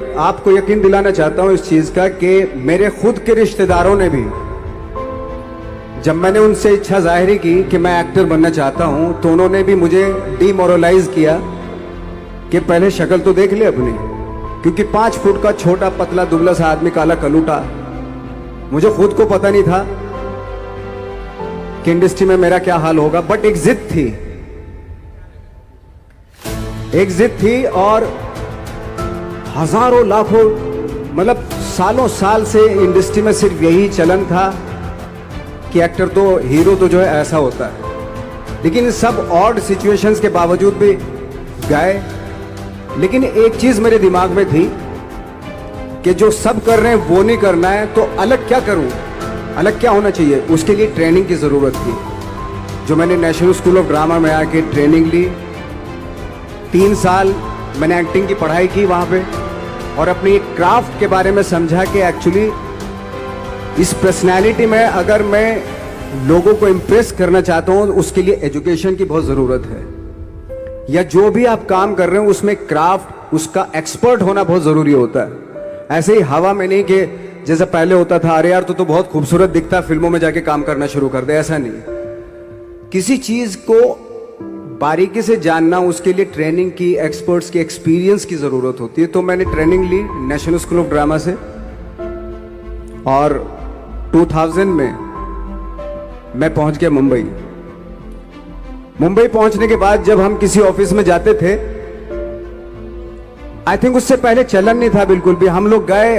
आपको यकीन दिलाना चाहता हूं इस चीज का कि मेरे खुद के रिश्तेदारों ने भी, जब मैंने उनसे इच्छा जाहिर की कि मैं एक्टर बनना चाहता हूं, तो उन्होंने भी मुझे डीमोरलाइज किया कि पहले शक्ल तो देख ले अपनी, क्योंकि 5 फुट का छोटा पतला दुबला सा आदमी, काला कलूटा। मुझे खुद को पता नहीं था कि इंडस्ट्री में मेरा क्या हाल होगा, बट एक जिद थी, एक जिद थी। और हजारों लाखों, मतलब सालों साल से इंडस्ट्री में सिर्फ यही चलन था कि एक्टर तो, हीरो तो जो है ऐसा होता है। लेकिन सब ऑड सिचुएशंस के बावजूद भी गए। लेकिन एक चीज मेरे दिमाग में थी कि जो सब कर रहे हैं वो नहीं करना है, तो अलग क्या करूं, अलग क्या होना चाहिए। उसके लिए ट्रेनिंग की जरूरत थी, जो मैंने नेशनल स्कूल ऑफ ड्रामा में आके ट्रेनिंग ली। 3 साल मैंने एक्टिंग की पढ़ाई की वहां पे, और अपनी एक क्राफ्ट के बारे में समझा कि एक्चुअली इस पर्सनैलिटी में अगर मैं लोगों को इंप्रेस करना चाहता हूं, उसके लिए एजुकेशन की बहुत जरूरत है। या जो भी आप काम कर रहे हो उसमें क्राफ्ट, उसका एक्सपर्ट होना बहुत जरूरी होता है। ऐसे ही हवा में नहीं कि जैसे पहले होता था, अरे यार तो बहुत खूबसूरत दिखता, फिल्मों में जाके काम करना शुरू कर दे, ऐसा नहीं। किसी चीज को बारीकी से जानना, उसके लिए ट्रेनिंग की, एक्सपर्ट्स की, एक्सपीरियंस की जरूरत होती है। तो मैंने ट्रेनिंग ली नेशनल स्कूल ऑफ ड्रामा से, और 2000 में मैं पहुंच गया मुंबई। मुंबई पहुंचने के बाद जब हम किसी ऑफिस में जाते थे, आई थिंक उससे पहले चलन नहीं था बिल्कुल भी। हम लोग गए,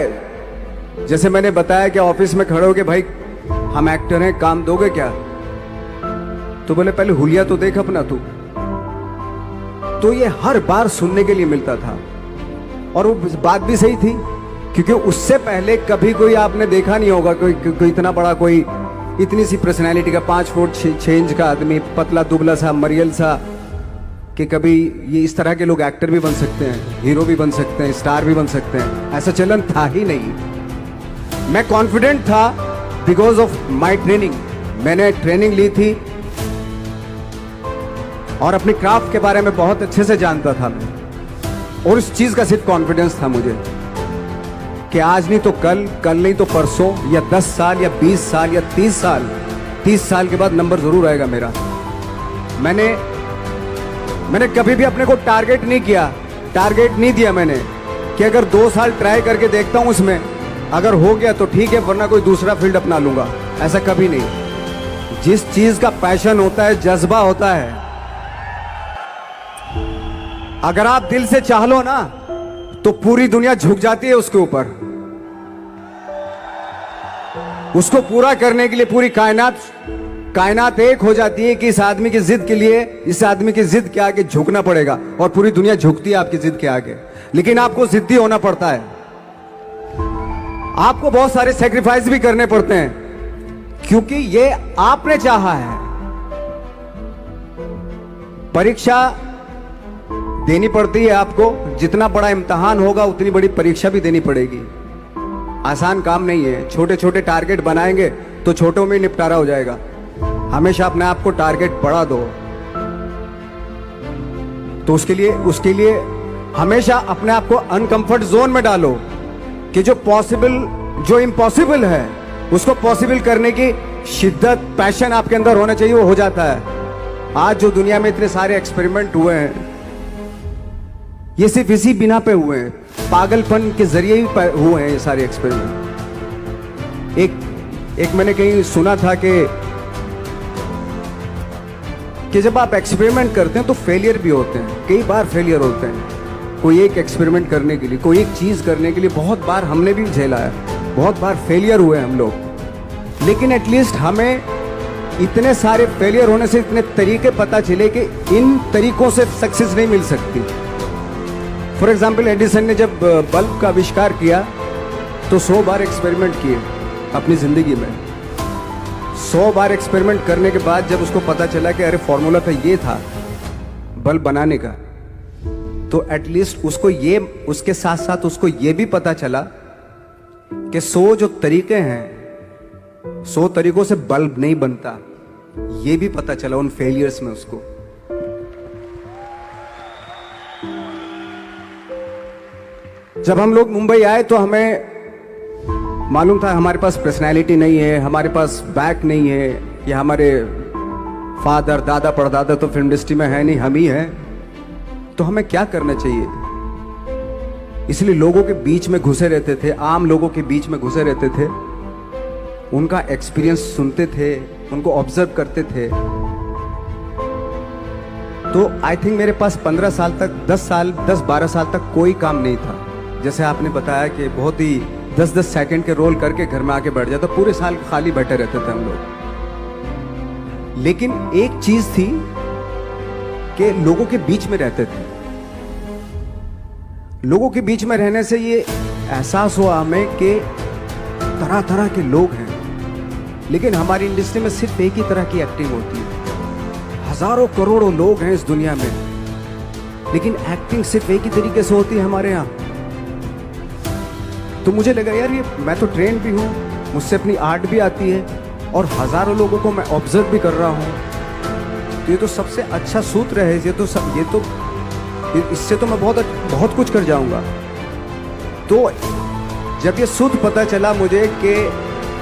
जैसे मैंने बताया कि ऑफिस में खड़े हो के, भाई हम एक्टर हैं, काम दोगे क्या? तो बोले पहले हुलिया तो देख अपना तू। तो ये हर बार सुनने के लिए मिलता था, और वो बात भी सही थी, क्योंकि उससे पहले कभी कोई आपने देखा नहीं होगा कोई इतना बड़ा, कोई इतनी सी पर्सनैलिटी का 5 फुट 6 इंच का आदमी, पतला दुबला सा मरियल सा, कि कभी ये इस तरह के लोग एक्टर भी बन सकते हैं, हीरो भी बन सकते हैं, स्टार भी बन सकते हैं। ऐसा चलन था ही नहीं। मैं कॉन्फिडेंट था बिकॉज ऑफ माई ट्रेनिंग। मैंने ट्रेनिंग ली थी और अपनी क्राफ्ट के बारे में बहुत अच्छे से जानता था मैं, और उस चीज का सिर्फ कॉन्फिडेंस था मुझे कि आज नहीं तो कल, कल नहीं तो परसों, या 10 साल या 20 साल या 30 साल, 30 साल के बाद नंबर जरूर आएगा मेरा। मैंने कभी भी अपने को टारगेट नहीं किया, टारगेट नहीं दिया मैंने कि अगर 2 साल ट्राई करके देखता हूं, उसमें अगर हो गया तो ठीक है, वरना कोई दूसरा फील्ड अपना लूंगा। ऐसा कभी नहीं। जिस चीज का पैशन होता है, जज्बा होता है, अगर आप दिल से चाह लो ना, तो पूरी दुनिया झुक जाती है उसके ऊपर। उसको पूरा करने के लिए पूरी कायनात एक हो जाती है कि इस आदमी की जिद के लिए, इस आदमी की जिद के आगे झुकना पड़ेगा, और पूरी दुनिया झुकती है आपकी जिद के आगे। लेकिन आपको जिद्दी होना पड़ता है, आपको बहुत सारे सेक्रीफाइस भी करने पड़ते हैं, क्योंकि ये आपने चाहा है। परीक्षा देनी पड़ती है आपको, जितना बड़ा इम्तिहान होगा उतनी बड़ी परीक्षा भी देनी पड़ेगी। आसान काम नहीं है। छोटे छोटे टारगेट बनाएंगे तो छोटों में निपटारा हो जाएगा। हमेशा अपने आप को टारगेट बढ़ा दो। तो उसके लिए हमेशा अपने आप को अनकंफर्ट जोन में डालो, कि जो इम्पॉसिबल है उसको पॉसिबल करने की शिद्दत, पैशन आपके अंदर होना चाहिए, वो हो जाता है। आज जो दुनिया में इतने सारे एक्सपेरिमेंट हुए हैं, ये सिर्फ इसी बिना पे हुए हैं, पागलपन के जरिए ही हुए हैं ये सारे एक्सपेरिमेंट। एक मैंने कहीं सुना था कि जब आप एक्सपेरिमेंट करते हैं तो फेलियर भी होते हैं, कई बार फेलियर होते हैं। कोई एक एक्सपेरिमेंट करने के लिए, कोई एक चीज करने के लिए बहुत बार हमने भी झेला है, बहुत बार फेलियर हुए हम लोग। लेकिन एटलीस्ट हमें इतने सारे फेलियर होने से इतने तरीके पता चले कि इन तरीकों से सक्सेस नहीं मिल सकती। फॉर एग्जाम्पल, एडिसन ने जब बल्ब का आविष्कार किया तो 100 बार एक्सपेरिमेंट किए अपनी जिंदगी में। 100 बार एक्सपेरिमेंट करने के बाद जब उसको पता चला कि अरे फॉर्मूला तो ये था बल्ब बनाने का, तो एटलीस्ट उसके साथ साथ उसको ये भी पता चला कि 100 जो तरीके हैं, 100 तरीकों से बल्ब नहीं बनता। ये भी पता चला उन फेलियर्स में उसको। जब हम लोग मुंबई आए तो हमें मालूम था हमारे पास पर्सनैलिटी नहीं है, हमारे पास बैक नहीं है, या हमारे फादर दादा परदादा तो फिल्म इंडस्ट्री में है नहीं, हम ही हैं, तो हमें क्या करना चाहिए। इसलिए लोगों के बीच में घुसे रहते थे, आम लोगों के बीच में घुसे रहते थे, उनका एक्सपीरियंस सुनते थे, उनको ऑब्जर्व करते थे। तो आई थिंक मेरे पास 15 साल तक 10-12 साल तक कोई काम नहीं था। जैसे आपने बताया कि बहुत ही 10-10 सेकंड के रोल करके घर में आके बैठ जाता, तो पूरे साल खाली बैठे रहते थे हम लोग। लेकिन एक चीज थी कि लोगों के बीच में रहते थे। लोगों के बीच में रहने से ये एहसास हुआ हमें कि तरह तरह के लोग हैं, लेकिन हमारी इंडस्ट्री में सिर्फ एक ही तरह की एक्टिंग होती है। हजारों करोड़ों लोग हैं इस दुनिया में, लेकिन एक्टिंग सिर्फ एक ही तरीके से होती है हमारे यहाँ। तो मुझे लगा यार ये मैं तो ट्रेन भी हूँ, मुझसे अपनी आर्ट भी आती है, और हजारों लोगों को मैं ऑब्जर्व भी कर रहा हूँ। तो ये तो सबसे अच्छा सूत्र है। इससे तो मैं बहुत कुछ कर जाऊंगा। तो जब ये सूत्र पता चला मुझे कि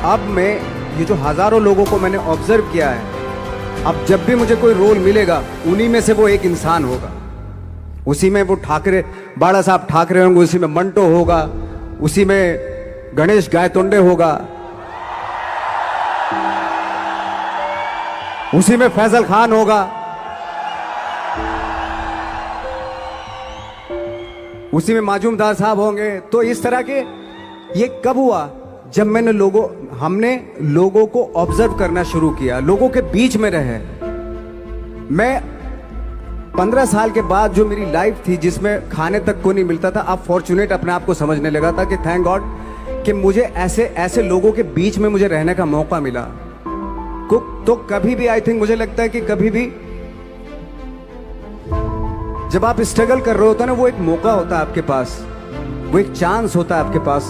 अब मैं ये जो हजारों लोगों को मैंने ऑब्जर्व किया है, अब जब भी मुझे कोई रोल मिलेगा उन्हीं में से वो एक इंसान होगा। उसी में वो ठाकरे बाला साहब ठाकरे होंगे, उसी में मंटो होगा, उसी में गणेश गायतोंडे होगा, उसी में फैजल खान होगा, उसी में माजूमदार साहब होंगे। तो इस तरह के ये कब हुआ? जब हमने लोगों को ऑब्जर्व करना शुरू किया, लोगों के बीच में रहे। मैं 15 साल के बाद जो मेरी लाइफ थी जिसमें खाने तक को नहीं मिलता था, अब फॉर्चुनेट अपने आप को समझने लगा था कि थैंक गॉड कि मुझे ऐसे लोगों के बीच में मुझे रहने का मौका मिला। तो कभी भी आई थिंक मुझे लगता है कि कभी भी जब आप स्ट्रगल कर रहे होते ना, वो एक मौका होता है आपके पास, वो एक चांस होता है आपके पास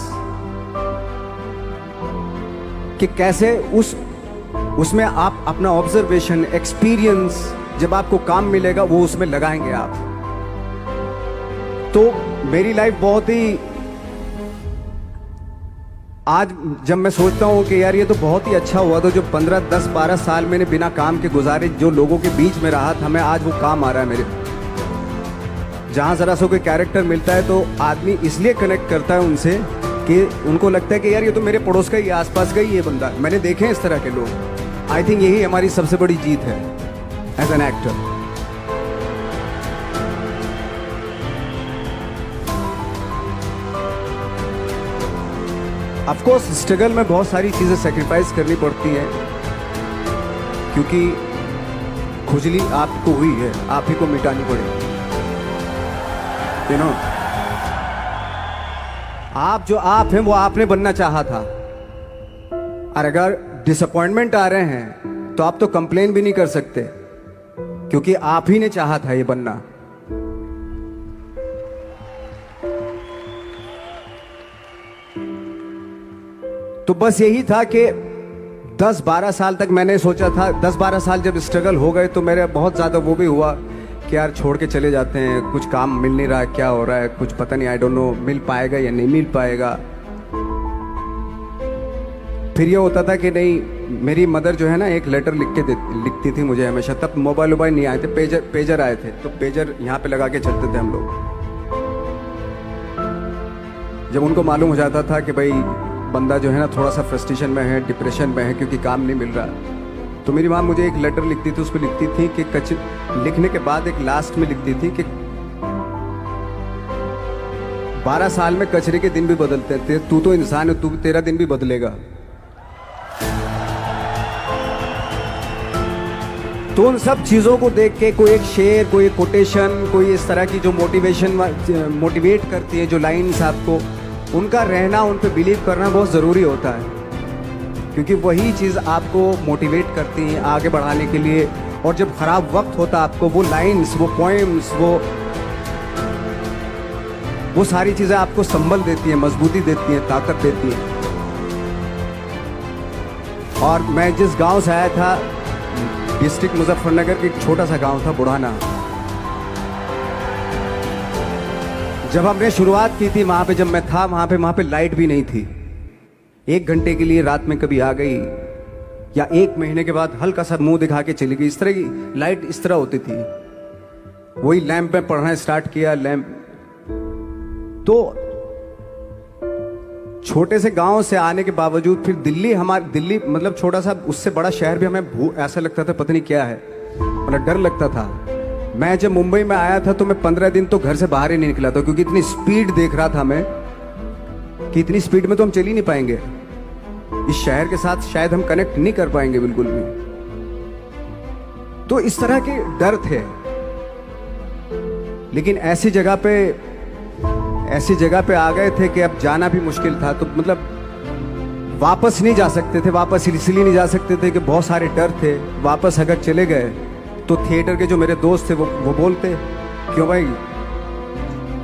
कि कैसे उसमें आप अपना ऑब्जर्वेशन एक्सपीरियंस जब आपको काम मिलेगा वो उसमें लगाएंगे आप। तो मेरी लाइफ बहुत ही, आज जब मैं सोचता हूं कि यार ये तो बहुत ही अच्छा हुआ, तो जो 15, 10, 12 साल मैंने बिना काम के गुजारे, जो लोगों के बीच में रहा था, मैं आज वो काम आ रहा है मेरे। जहां जरा सा कोई कैरेक्टर मिलता है तो आदमी इसलिए कनेक्ट करता है उनसे कि उनको लगता है कि यार ये तो मेरे पड़ोस का ही, आसपास का ही ये बंदा। मैंने देखे हैं इस तरह के लोग। आई थिंक यही हमारी सबसे बड़ी जीत है as an actor. Of course struggle में बहुत सारी चीजें सेक्रीफाइस करनी पड़ती हैं, क्योंकि खुजली आपको हुई है, आप ही को मिटानी पड़ेगी। आप जो आप हैं वो आपने बनना चाहा था, और अगर डिसअपॉइंटमेंट आ रहे हैं तो आप तो कंप्लेन भी नहीं कर सकते, क्योंकि आप ही ने चाहा था ये बनना। तो बस यही था कि 10-12 साल तक मैंने सोचा था, 10-12 साल जब स्ट्रगल हो गए तो मेरे बहुत ज़्यादा वो भी हुआ कि यार छोड़ के चले जाते हैं, कुछ काम मिल नहीं रहा, क्या हो रहा है कुछ पता नहीं, आई डोंट नो मिल पाएगा या नहीं मिल पाएगा। फिर ये होता था कि नहीं, मेरी मदर जो है ना एक लेटर लिखती थी मुझे हमेशा। तब मोबाइल नहीं आए थे, पेजर आए थे, तो पेजर यहाँ पे लगा के चलते थे हम लोग। जब उनको मालूम हो जाता था कि भाई बंदा जो है ना थोड़ा सा फ्रस्ट्रेशन में है, डिप्रेशन में है, क्योंकि काम नहीं मिल रहा, तो मेरी माँ मुझे एक लेटर लिखती थी। उसको लिखती थी कि लिखने के बाद एक लास्ट में लिखती थी कि 12 साल में कचरे के दिन भी बदलते थे, तू तो इंसान है, तेरा दिन भी बदलेगा। तो उन सब चीजों को देख के कोई एक शेर, कोई एक कोटेशन, कोई इस तरह की जो मोटिवेट करती है, जो लाइन्स आपको, उनका रहना, उन पे बिलीव करना बहुत ज़रूरी होता है, क्योंकि वही चीज़ आपको मोटिवेट करती है आगे बढ़ाने के लिए। और जब ख़राब वक्त होता है आपको वो लाइन्स, वो पोएम्स, वो सारी चीज़ें आपको संबल देती हैं, मजबूती देती हैं, ताकत देती हैं। और मैं जिस गांव से आया था, डिस्ट्रिक्ट मुजफ्फरनगर के एक छोटा सा गांव था बुढ़ाना, जब हमने शुरुआत की थी वहां पे, जब मैं था वहां पे लाइट भी नहीं थी। 1 घंटे के लिए रात में कभी आ गई, या 1 महीने के बाद हल्का सा मुंह दिखा के चली गई। इस तरह की लाइट इस तरह होती थी। वही लैंप में पढ़ना स्टार्ट किया, लैंप। तो छोटे से गांव से आने के बावजूद फिर दिल्ली मतलब छोटा सा, उससे बड़ा शहर भी हमें ऐसा लगता था पता नहीं क्या है, मतलब डर लगता था। मैं जब मुंबई में आया था तो मैं 15 दिन तो घर से बाहर ही नहीं निकला था, क्योंकि इतनी स्पीड देख रहा था मैं कि इतनी स्पीड में तो हम चल ही नहीं पाएंगे, इस शहर के साथ शायद हम कनेक्ट नहीं कर पाएंगे बिल्कुल भी। तो इस तरह के डर थे। लेकिन ऐसी जगह पे आ गए थे कि अब जाना भी मुश्किल था। तो मतलब वापस नहीं जा सकते थे। वापस इसलिए नहीं जा सकते थे कि बहुत सारे डर थे। वापस अगर चले गए तो थिएटर के जो मेरे दोस्त थे वो बोलते, क्यों भाई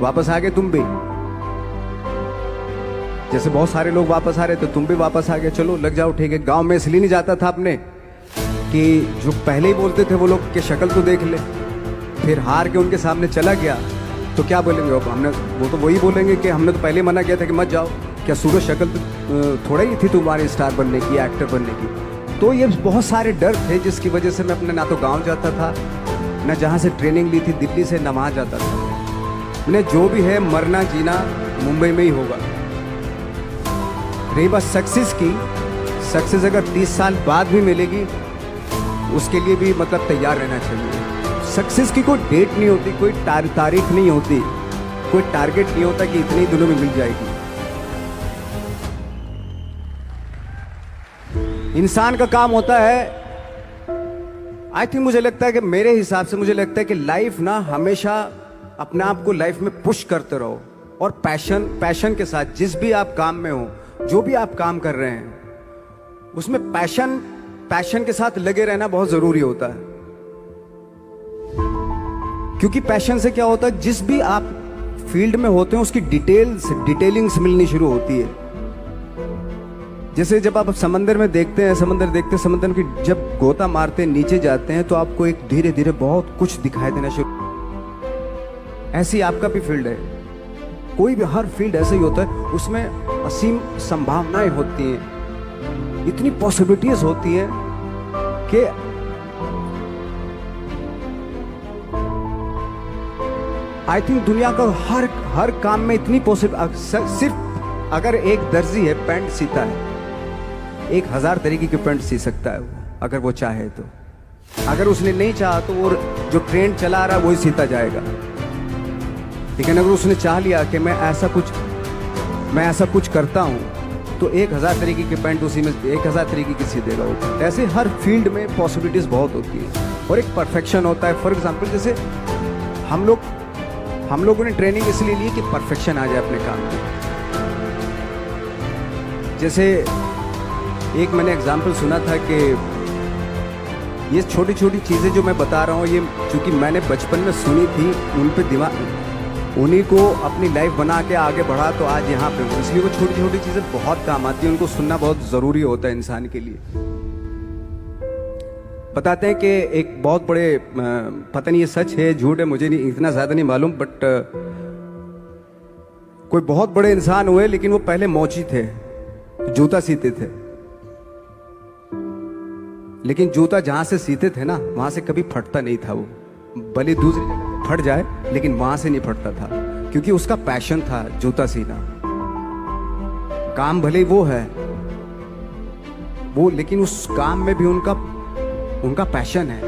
वापस आ गए तुम भी, जैसे बहुत सारे लोग वापस आ रहे थे तुम भी वापस आ गए, चलो लग जाओ ठीक है। गांव में इसलिए नहीं जाता था अपने कि जो पहले ही बोलते थे वो लोग के शक्ल तो देख ले, फिर हार के उनके सामने चला गया तो क्या बोलेंगे वो तो वही बोलेंगे कि हमने तो पहले मना किया था कि मत जाओ, क्या सूरज शक्ल थोड़ा ही थी तुम्हारी स्टार बनने की, एक्टर बनने की। तो ये बहुत सारे डर थे जिसकी वजह से मैं अपने ना तो गांव जाता था, ना जहाँ से ट्रेनिंग ली थी दिल्ली से, ना वहाँ जाता था। मैंने जो भी है मरना जीना मुंबई में ही होगा। रही बात सक्सेस की, सक्सेस अगर 30 साल बाद भी मिलेगी उसके लिए भी मतलब तैयार रहना चाहिए। सक्सेस की कोई डेट नहीं होती, कोई तारीख नहीं होती, कोई टारगेट नहीं होता कि इतने ही दिनों में मिल जाएगी। इंसान का काम होता है, आई थिंक मुझे लगता है कि मेरे हिसाब से मुझे लगता है कि लाइफ ना हमेशा अपने आप को लाइफ में पुश करते रहो, और पैशन के साथ जिस भी आप काम में हो, जो भी आप काम कर रहे हैं उसमें पैशन के साथ लगे रहना बहुत जरूरी होता है। क्योंकि पैशन से क्या होता है, जिस भी आप फील्ड में होते हैं उसकी डिटेलिंग्स मिलनी शुरू होती है। जैसे जब आप समंदर में देखते हैं, समंदर की जब गोता मारते हैं नीचे जाते हैं तो आपको एक धीरे धीरे बहुत कुछ दिखाई देना शुरू। ऐसी आपका भी फील्ड है, कोई भी हर फील्ड ऐसा ही होता है, उसमें असीम संभावनाएं होती हैं, इतनी पॉसिबिलिटीज होती हैं कि आई थिंक दुनिया का हर काम में इतनी सिर्फ अगर एक दर्जी है पैंट सीता है, 1000 तरीके के पैंट सी सकता है वो, अगर वो चाहे तो। अगर उसने नहीं चाहा तो वो जो ट्रेंड चला रहा है वही सीता जाएगा। लेकिन अगर उसने चाह लिया कि मैं ऐसा कुछ करता हूं तो 1000 तरीके के पैंट उसी में 1000 तरीके की सी देगा वो। ऐसे हर फील्ड में पॉसिबिलिटीज बहुत होती है और एक परफेक्शन होता है। फॉर एग्जाम्पल जैसे हम लोगों ने ट्रेनिंग इसलिए ली कि परफेक्शन आ जाए अपने काम में। जैसे एक मैंने एग्जाम्पल सुना था कि ये छोटी छोटी चीज़ें जो मैं बता रहा हूँ, ये चूँकि मैंने बचपन में सुनी थी, उन पे दिमाग, उन्हीं को अपनी लाइफ बना के आगे बढ़ा तो आज यहाँ पे हूँ। इसलिए वो छोटी छोटी चीज़ें बहुत काम आती हैं, उनको सुनना बहुत ज़रूरी होता है इंसान के लिए। बताते हैं कि एक बहुत बड़े, पता नहीं ये सच है झूठ है, मुझे नहीं इतना ज़्यादा नहीं मालूम, बट कोई बहुत बड़े इंसान हुए लेकिन वो पहले मोची थे, जूता सीते थे। लेकिन जूता जहां से सीते थे ना वहां से कभी फटता नहीं था वो, भले दूसरी जगह फट जाए लेकिन वहां से नहीं फटता था, क्योंकि उसका पैशन था जूता सीना। काम भले वो है वो, लेकिन उस काम में भी उनका पैशन है।